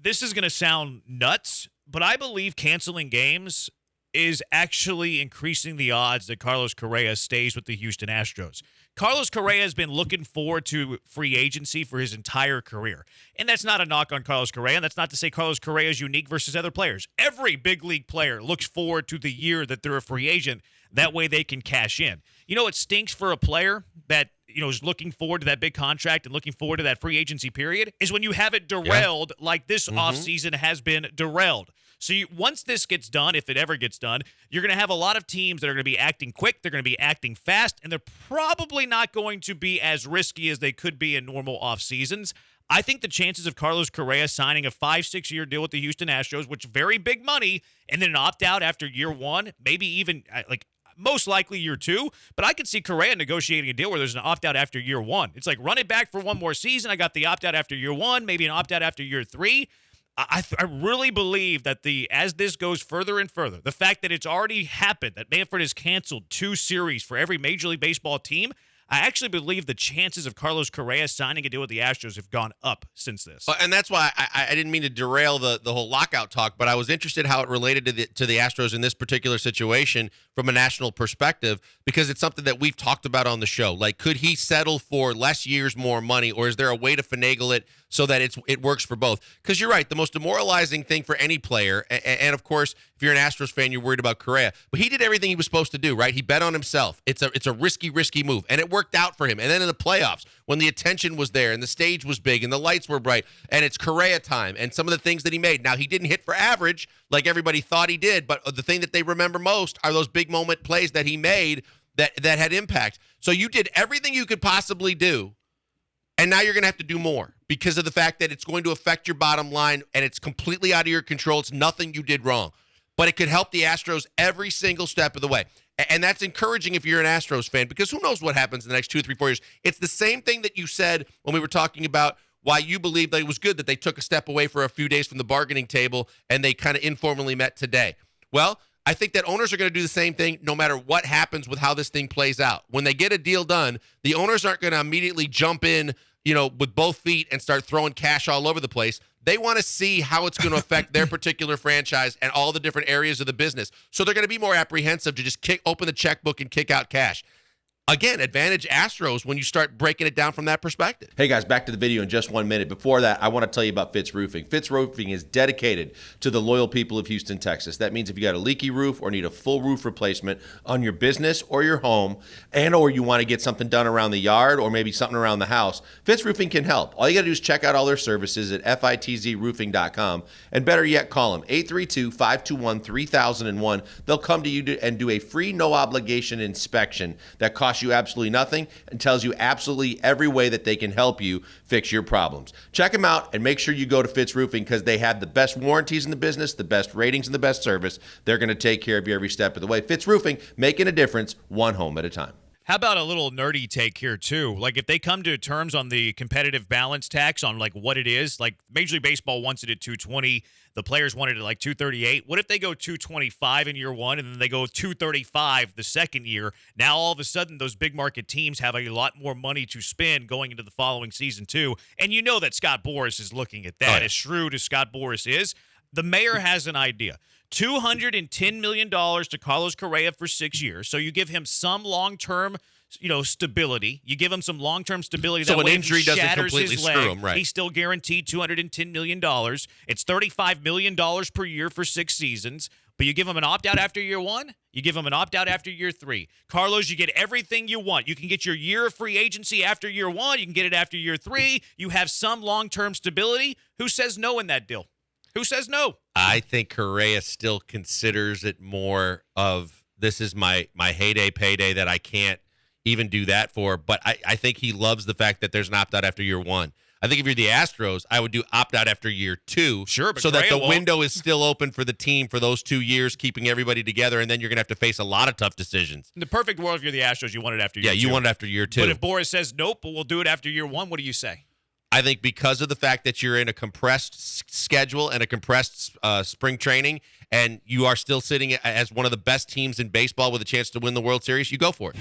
this is going to sound nuts, but I believe canceling games is actually increasing the odds that Carlos Correa stays with the Houston Astros. Carlos Correa has been looking forward to free agency for his entire career. And that's not a knock on Carlos Correa. And that's not to say Carlos Correa is unique versus other players. Every big league player looks forward to the year that they're a free agent. That way they can cash in. You know, it stinks for a player that, is looking forward to that big contract and looking forward to that free agency period is when you have it derailed like this offseason has been derailed. So once this gets done, if it ever gets done, you're going to have a lot of teams that are going to be acting quick, they're going to be acting fast, and they're probably not going to be as risky as they could be in normal off seasons. I think the chances of Carlos Correa signing a 5-6 year deal with the Houston Astros, which is very big money, and then an opt-out after year one, maybe even most likely year two, but I could see Correa negotiating a deal where there's an opt-out after year one. It's like, run it back for one more season. I got the opt-out after year one, maybe an opt-out after year three. I really believe that as this goes further and further, the fact that it's already happened, that Manfred has canceled 2 series for every Major League Baseball team, I actually believe the chances of Carlos Correa signing a deal with the Astros have gone up since this. And that's why I didn't mean to derail the whole lockout talk, but I was interested how it related to the Astros in this particular situation from a national perspective, because it's something that we've talked about on the show. Like, could he settle for less years, more money, or is there a way to finagle it so that it works for both? Because you're right, the most demoralizing thing for any player, and of course, if you're an Astros fan, you're worried about Correa, but he did everything he was supposed to do, right? He bet on himself. It's a risky move, and it worked out for him. And then in the playoffs, when the attention was there and the stage was big and the lights were bright, and it's Correa time, and some of the things that he made. Now, he didn't hit for average like everybody thought he did, but the thing that they remember most are those big moment plays that he made that had impact. So you did everything you could possibly do, and now you're going to have to do more because of the fact that it's going to affect your bottom line, and it's completely out of your control. It's nothing you did wrong, but it could help the Astros every single step of the way. And that's encouraging if you're an Astros fan, because who knows what happens in the next 2 or 3, 4 years. It's the same thing that you said when we were talking about why you believe that it was good that they took a step away for a few days from the bargaining table and they kind of informally met today. Well, I think that owners are going to do the same thing no matter what happens with how this thing plays out. When they get a deal done, the owners aren't going to immediately jump in, with both feet and start throwing cash all over the place. They want to see how it's going to affect their particular franchise and all the different areas of the business. So they're going to be more apprehensive to just open the checkbook and kick out cash. Again, advantage Astros when you start breaking it down from that perspective. Hey guys, back to the video in just 1 minute. Before that, I want to tell you about Fitz Roofing. Fitz Roofing is dedicated to the loyal people of Houston, Texas. That means if you got a leaky roof or need a full roof replacement on your business or your home, or you want to get something done around the yard or maybe something around the house, Fitz Roofing can help. All you got to do is check out all their services at fitzroofing.com, and better yet, call them 832-521-3001. They'll come to you and do a free, no-obligation inspection that costs you absolutely nothing and tells you absolutely every way that they can help you fix your problems. Check them out and make sure you go to Fitz Roofing because they have the best warranties in the business, the best ratings, and the best service. They're going to take care of you every step of the way. Fitz Roofing, making a difference one home at a time. How about a little nerdy take here, too? Like, if they come to terms on the competitive balance tax on, what it is, like Major League Baseball wants it at 220, the players wanted it at 238. What if they go 225 in year one and then they go 235 the second year? Now, all of a sudden, those big market teams have a lot more money to spend going into the following season, too. And you know that Scott Boras is looking at that. Oh, yeah. As shrewd as Scott Boras is, the mayor has an idea. $210 million to Carlos Correa for 6 years. So you give him some long-term, stability. You give him some long-term stability. So that an way injury if he doesn't shatters completely his screw leg, him, right? He's still guaranteed $210 million. It's $35 million per year for 6 seasons. But you give him an opt-out after year one, you give him an opt-out after year 3. Carlos, you get everything you want. You can get your year of free agency after year 1. You can get it after year 3. You have some long-term stability. Who says no in that deal? Who says no? I think Correa still considers it more of this is my heyday payday that I can't even do that for. But I think he loves the fact that there's an opt-out after year 1. I think if you're the Astros, I would do opt-out after year 2. Sure, but so that Correa the window is still open for the team for those 2 years, keeping everybody together, and then you're going to have to face a lot of tough decisions. In the perfect world, if you're the Astros, you want it after year 2. Yeah, you want it after year 2. But if Boras says nope, but we'll do it after year 1, what do you say? I think because of the fact that you're in a compressed schedule and a compressed spring training, and you are still sitting as one of the best teams in baseball with a chance to win the World Series, you go for it.